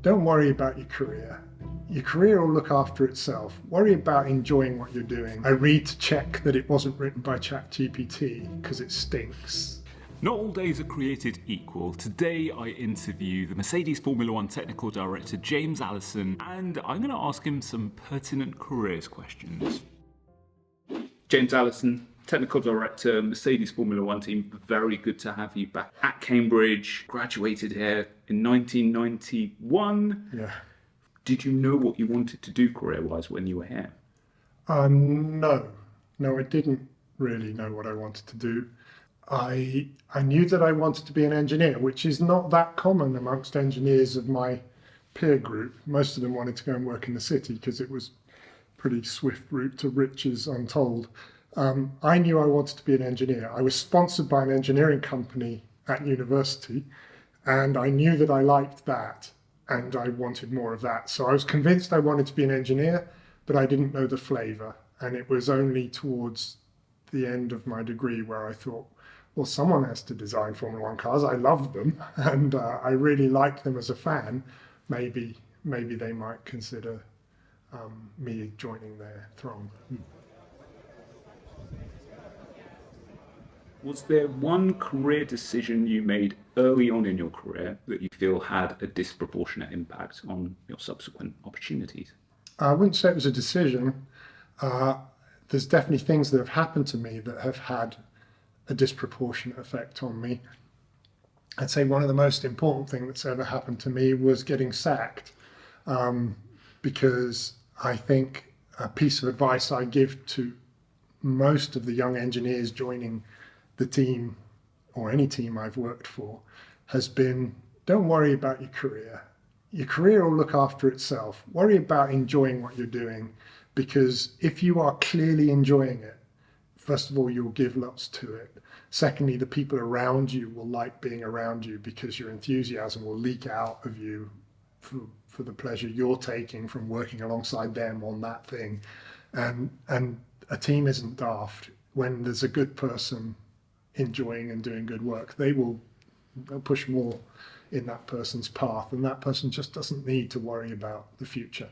Don't worry about your career. Your career will look after itself. Worry about enjoying what you're doing. I read to check that it wasn't written by ChatGPT because it stinks. Not all days are created equal. Today I interview the Mercedes Formula One Technical Director James Allison, and I'm going to ask him some pertinent careers questions. James Allison, Technical Director, Mercedes Formula One team, very good to have you back at Cambridge. Graduated here in 1991. Yeah. Did you know what you wanted to do career-wise when you were here? No, I didn't really know what I wanted to do. I knew that I wanted to be an engineer, which is not that common amongst engineers of my peer group. Most of them wanted to go and work in the city because it was a pretty swift route to riches, untold. I knew I wanted to be an engineer. I was sponsored by an engineering company at university, and I knew that I liked that, and I wanted more of that. So I was convinced I wanted to be an engineer, but I didn't know the flavour. And it was only towards the end of my degree where I thought, well, someone has to design Formula One cars. I love them, and I really like them as a fan. Maybe they might consider me joining their throng. Was there one career decision you made early on in your career that you feel had a disproportionate impact on your subsequent opportunities? I wouldn't say it was a decision. There's definitely things that have happened to me that have had a disproportionate effect on me. I'd say one of the most important things that's ever happened to me was getting sacked, because I think a piece of advice I give to most of the young engineers joining the team, or any team I've worked for, has been, don't worry about your career. Your career will look after itself. Worry about enjoying what you're doing, because if you are clearly enjoying it, first of all, you'll give lots to it. Secondly, the people around you will like being around you because your enthusiasm will leak out of you for the pleasure you're taking from working alongside them on that thing. And a team isn't daft. When there's a good person enjoying and doing good work, they'll push more in that person's path, and that person just doesn't need to worry about the future.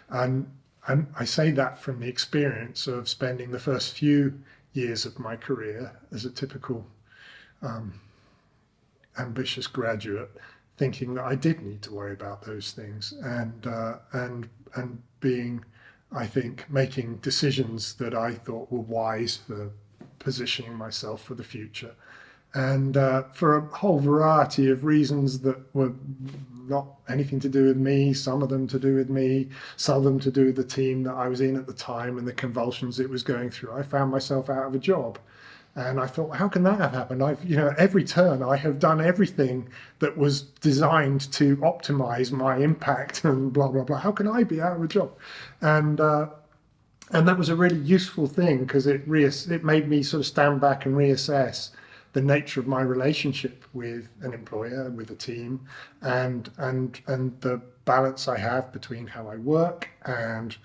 And I say that from the experience of spending the first few years of my career as a typical ambitious graduate, thinking that I did need to worry about those things, and being, I think, making decisions that I thought were wise for positioning myself for the future, and for a whole variety of reasons that were not anything to do with me, some of them to do with me, some of them to do with the team that I was in at the time and the convulsions it was going through. I found myself out of a job, and I thought, how can that have happened? Every turn I have done everything that was designed to optimize my impact and blah blah blah. How can I be out of a job? And that was a really useful thing, because it made me sort of stand back and reassess the nature of my relationship with an employer, with a team, and the balance I have between how I work and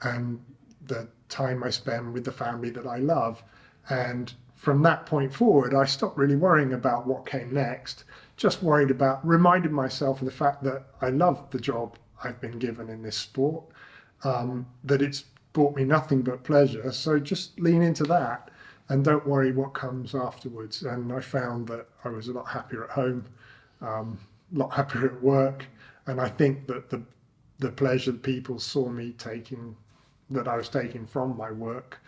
the time I spend with the family that I love. And from that point forward, I stopped really worrying about what came next, just reminded myself of the fact that I love the job I've been given in this sport, that it's brought me nothing but pleasure. So just lean into that and don't worry what comes afterwards. And I found that I was a lot happier at home, a lot happier at work. And I think that the pleasure that people saw me taking, that I was taking from my work,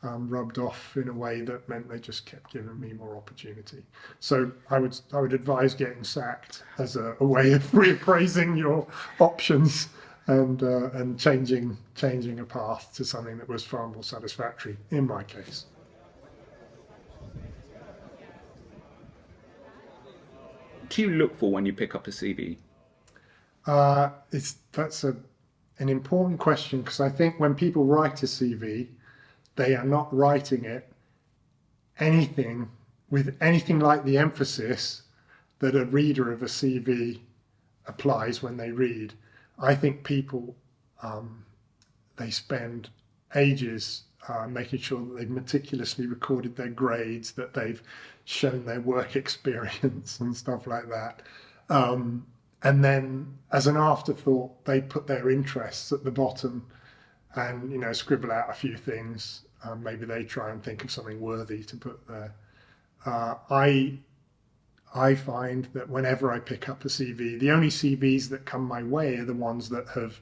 rubbed off in a way that meant they just kept giving me more opportunity. So I would advise getting sacked as a way of reappraising your options, and changing a path to something that was far more satisfactory in my case. What do you look for when you pick up a CV? That's an important question, because I think when people write a CV, they are not writing it with anything like the emphasis that a reader of a CV applies when they read. I think people, they spend ages making sure that they've meticulously recorded their grades, that they've shown their work experience and stuff like that. And then as an afterthought, they put their interests at the bottom and, scribble out a few things. Maybe they try and think of something worthy to put there. I find that whenever I pick up a CV, the only CVs that come my way are the ones that have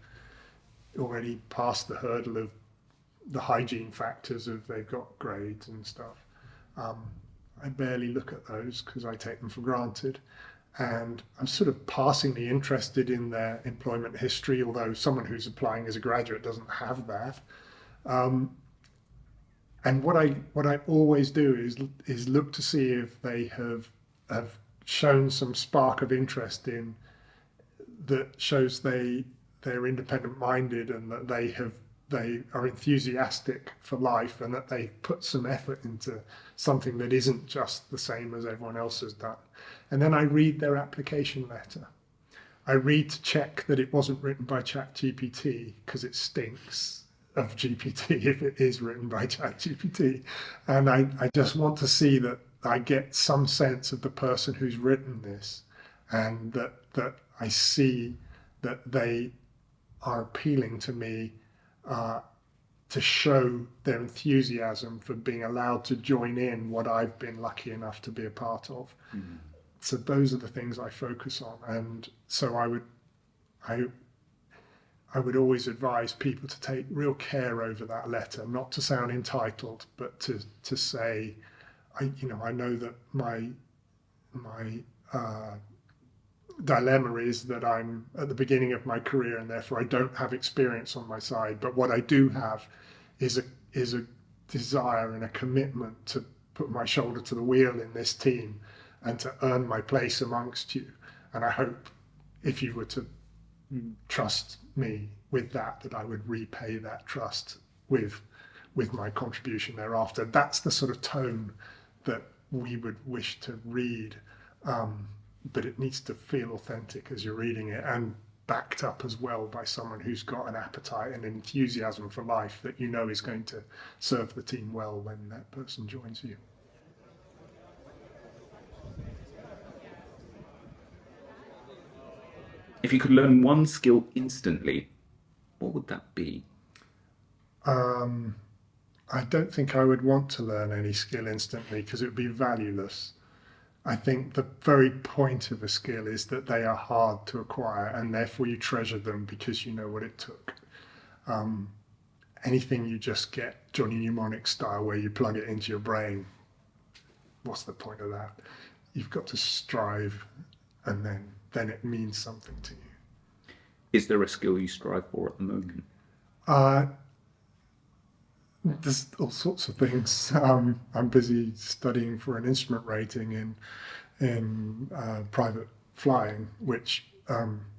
already passed the hurdle of the hygiene factors of they've got grades and stuff. I barely look at those because I take them for granted. And I'm sort of passingly interested in their employment history, although someone who's applying as a graduate doesn't have that. And what I always do is look to see if they have shown some spark of interest in that shows they're independent minded and that they are enthusiastic for life and that they put some effort into something that isn't just the same as everyone else has done. And then I read their application letter. I read to check that it wasn't written by ChatGPT, because it stinks of GPT if it is written by ChatGPT. And I just want to see that I get some sense of the person who's written this, and that I see that they are appealing to me to show their enthusiasm for being allowed to join in what I've been lucky enough to be a part of. Mm-hmm. So those are the things I focus on. And so I would always advise people to take real care over that letter, not to sound entitled, but to say, I know that my dilemma is that I'm at the beginning of my career and therefore I don't have experience on my side. But what I do have is a desire and a commitment to put my shoulder to the wheel in this team and to earn my place amongst you. And I hope if you were to trust me with that I would repay that trust with my contribution thereafter. That's the sort of tone that we would wish to read. But it needs to feel authentic as you're reading it, and backed up as well by someone who's got an appetite and enthusiasm for life that is going to serve the team well when that person joins you. If you could learn one skill instantly, what would that be? I don't think I would want to learn any skill instantly because it would be valueless. I think the very point of a skill is that they are hard to acquire and therefore you treasure them because you know what it took. Anything you just get Johnny Mnemonic style where you plug it into your brain, what's the point of that? You've got to strive and then it means something to you. Is there a skill you strive for at the moment? There's all sorts of things. I'm busy studying for an instrument rating in private flying, which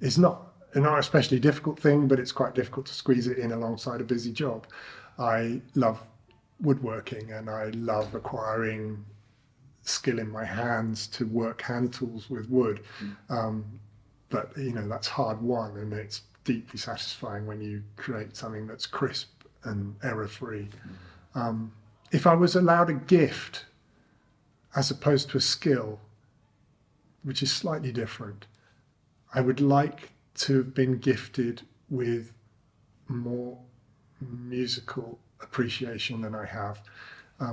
is not an especially difficult thing, but it's quite difficult to squeeze it in alongside a busy job. I love woodworking and I love acquiring skill in my hands to work hand tools with wood. But that's hard won, and it's deeply satisfying when you create something that's crisp and error-free. If I was allowed a gift as opposed to a skill, which is slightly different, I would like to have been gifted with more musical appreciation than I have.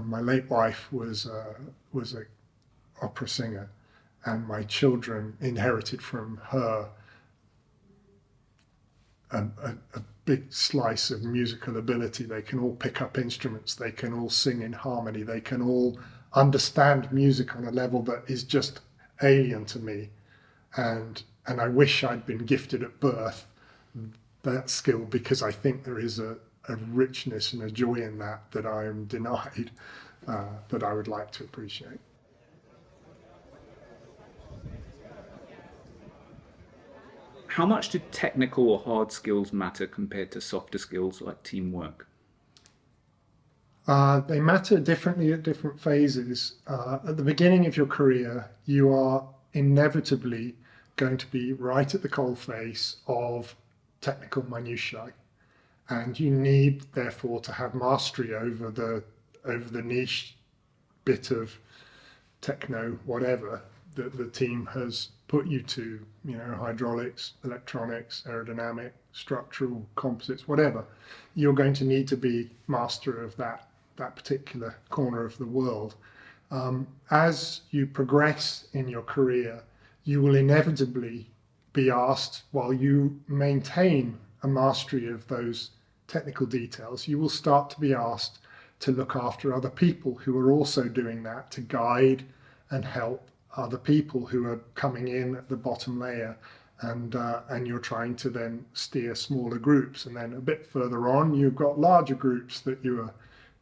My late wife was an opera singer, and my children inherited from her a big slice of musical ability. They can all pick up instruments, they can all sing in harmony, they can all understand music on a level that is just alien to me. And I wish I'd been gifted at birth that skill, because I think there is a richness and a joy in that I am denied, that I would like to appreciate. How much do technical or hard skills matter compared to softer skills like teamwork? They matter differently at different phases. At the beginning of your career, you are inevitably going to be right at the coalface of technical minutiae, and you need, therefore, to have mastery over the niche bit of techno whatever that the team has put you to, hydraulics, electronics, aerodynamic, structural, composites, whatever, you're going to need to be master of that particular corner of the world. As you progress in your career, you will inevitably be asked, while you maintain a mastery of those technical details, you will start to be asked to look after other people who are also doing that, to guide and help other people who are coming in at the bottom layer, and you're trying to then steer smaller groups, and then a bit further on you've got larger groups that you are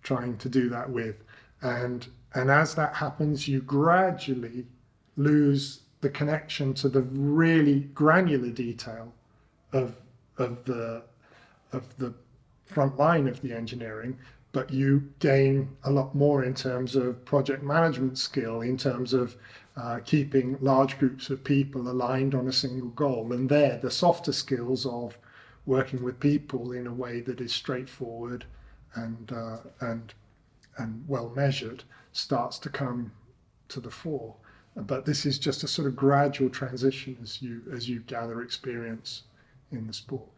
trying to do that with, and as that happens, you gradually lose the connection to the really granular detail of the front line of the engineering, but you gain a lot more in terms of project management skill, in terms of keeping large groups of people aligned on a single goal. And there, the softer skills of working with people in a way that is straightforward and well measured starts to come to the fore. But this is just a sort of gradual transition as you gather experience in the sport.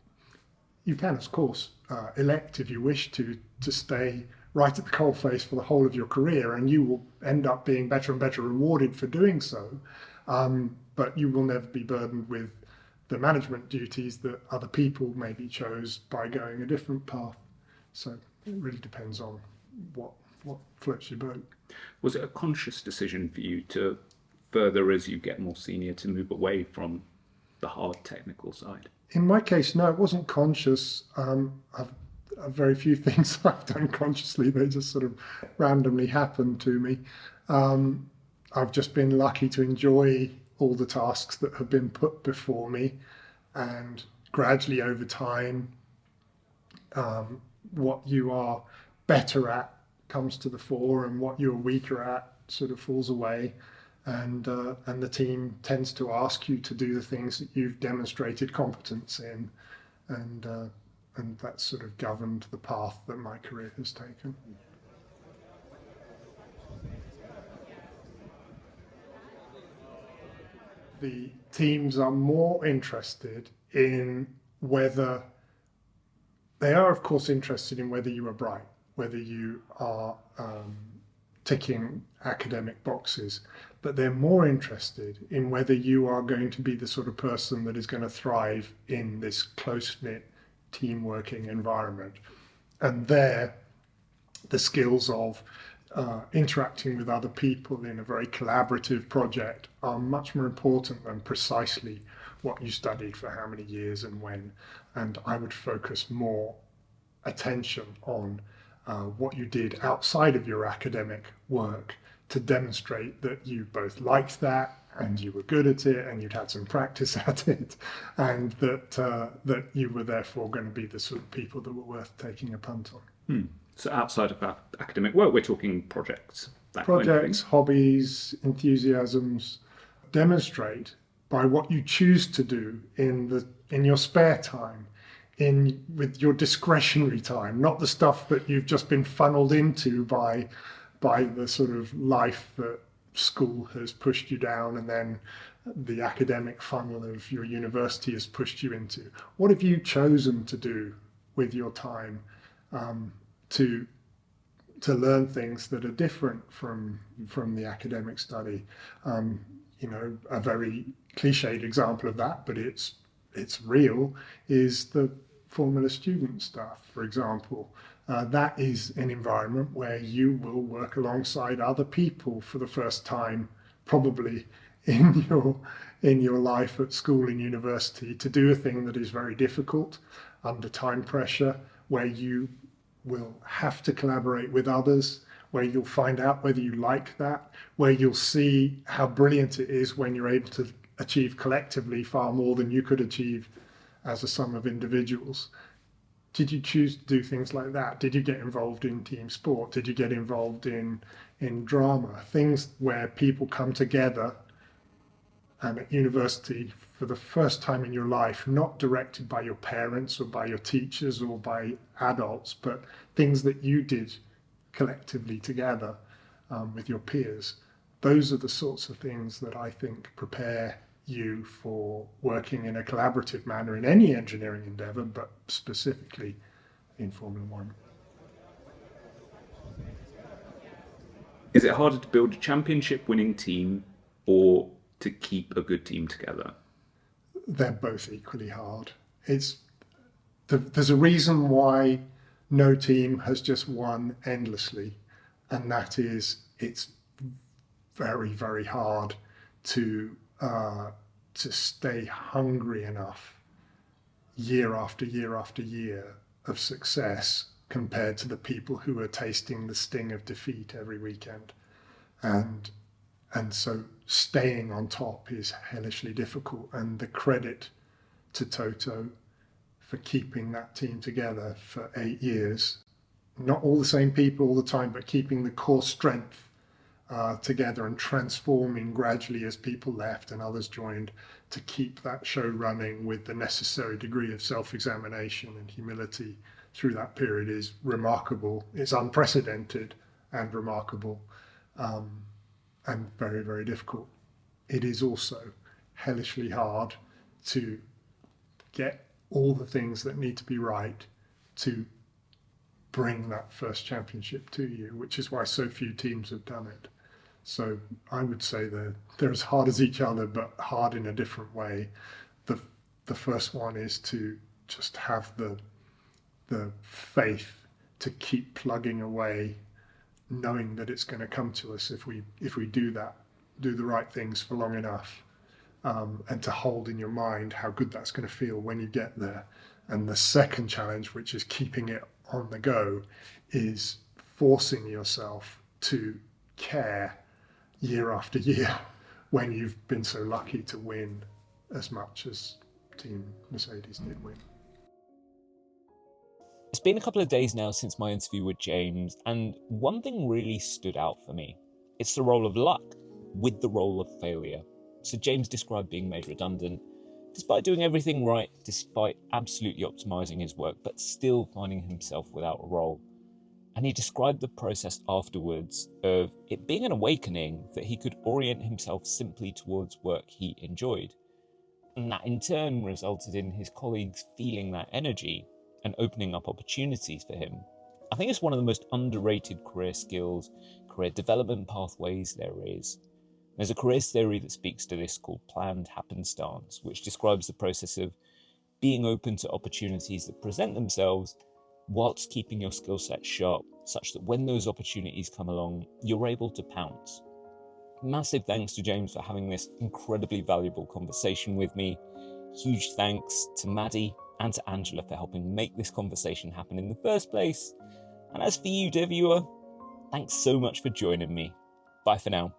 You can, of course, elect, if you wish to stay right at the coalface for the whole of your career, and you will end up being better and better rewarded for doing so. But you will never be burdened with the management duties that other people maybe chose by going a different path. So it really depends on what floats your boat. Was it a conscious decision for you to further, as you get more senior, to move away from the hard technical side? In my case, no, it wasn't conscious. I've very few things I've done consciously. They just sort of randomly happened to me. I've just been lucky to enjoy all the tasks that have been put before me, and gradually over time, what you are better at comes to the fore, and what you're weaker at sort of falls away. And the team tends to ask you to do the things that you've demonstrated competence in, and that's sort of governed the path that my career has taken. The teams are more interested in whether they are, of course, interested in whether you are bright, whether you are ticking academic boxes, but they're more interested in whether you are going to be the sort of person that is going to thrive in this close-knit team working environment. And there, the skills of interacting with other people in a very collaborative project are much more important than precisely what you studied for how many years and when. And I would focus more attention on what you did outside of your academic work to demonstrate that you both liked that and you were good at it and you'd had some practice at it, and that you were therefore going to be the sort of people that were worth taking a punt on. So outside of academic work, we're talking projects. Projects, hobbies, enthusiasms. Demonstrate by what you choose to do in your spare time, with your discretionary time, not the stuff that you've just been funneled into by the sort of life that school has pushed you down and then the academic funnel of your university has pushed you into. What have you chosen to do with your time to learn things that are different from the academic study? A very cliched example of that, but it's real, is the Formula Student stuff, for example. That is an environment where you will work alongside other people for the first time, probably in your life at school and university, to do a thing that is very difficult under time pressure, where you will have to collaborate with others, where you'll find out whether you like that, where you'll see how brilliant it is when you're able to achieve collectively far more than you could achieve as a sum of individuals. Did you choose to do things like that? Did you get involved in team sport? Did you get involved in drama? Things where people come together, and at university for the first time in your life, not directed by your parents or by your teachers or by adults, but things that you did collectively together with your peers. Those are the sorts of things that I think prepare you for working in a collaborative manner in any engineering endeavor, but specifically in Formula One. Is it harder to build a championship winning team or to keep a good team together? They're both equally hard. There's a reason why no team has just won endlessly, and that is it's very, very hard to stay hungry enough year after year after year of success compared to the people who are tasting the sting of defeat every weekend. And so staying on top is hellishly difficult, and the credit to Toto for keeping that team together for 8 years, not all the same people all the time, but keeping the core strength together and transforming gradually as people left and others joined, to keep that show running with the necessary degree of self-examination and humility through that period is remarkable. It's unprecedented and remarkable, and very, very difficult. It is also hellishly hard to get all the things that need to be right to bring that first championship to you, which is why so few teams have done it. So I would say they're as hard as each other, but hard in a different way. The first one is to just have the faith to keep plugging away, knowing that it's going to come to us if we do that, do the right things for long enough, and to hold in your mind how good that's going to feel when you get there. And the second challenge, which is keeping it on the go, is forcing yourself to care year after year when you've been so lucky to win as much as Team Mercedes did win. It's been a couple of days now since my interview with James, and one thing really stood out for me. It's the role of luck with the role of failure. So James described being made redundant, despite doing everything right, despite absolutely optimizing his work, but still finding himself without a role. And he described the process afterwards of it being an awakening that he could orient himself simply towards work he enjoyed. And that in turn resulted in his colleagues feeling that energy and opening up opportunities for him. I think it's one of the most underrated career skills, career development pathways there is. There's a careers theory that speaks to this called planned happenstance, which describes the process of being open to opportunities that present themselves whilst keeping your skill set sharp, such that when those opportunities come along, you're able to pounce. Massive thanks to James for having this incredibly valuable conversation with me. Huge thanks to Maddie and to Angela for helping make this conversation happen in the first place. And as for you, dear viewer, thanks so much for joining me. Bye for now.